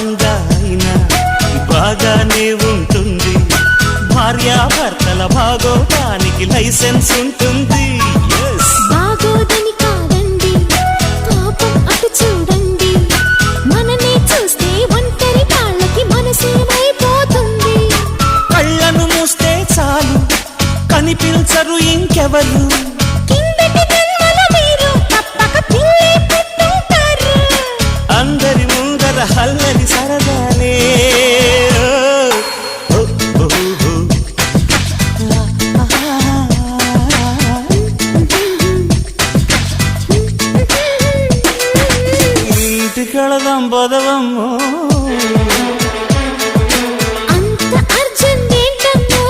భారంగా అయినా బాగానే ఉంటుంది. భార్యాభర్తల భాగోతానికి లైసెన్స్ ఉంటుంది. బాగోదని కాదండి, పాపం అటు చూడండి. మననే చూస్తే ఒంటరి కాళ్ళకి మనసేమైపోతుంది. కళ్ళను మూస్తే చాలు కనిపించరు ఇంకెవరు. కిందటి జన్మల మీరు తప్పక పిల్లి పుట్టుంటారు. అందరి ముందర హల్లరి సరదాలే. ఇంటికెళదాం పదవమ్మో. అంత అర్జెంట్ ఏంటమ్మో.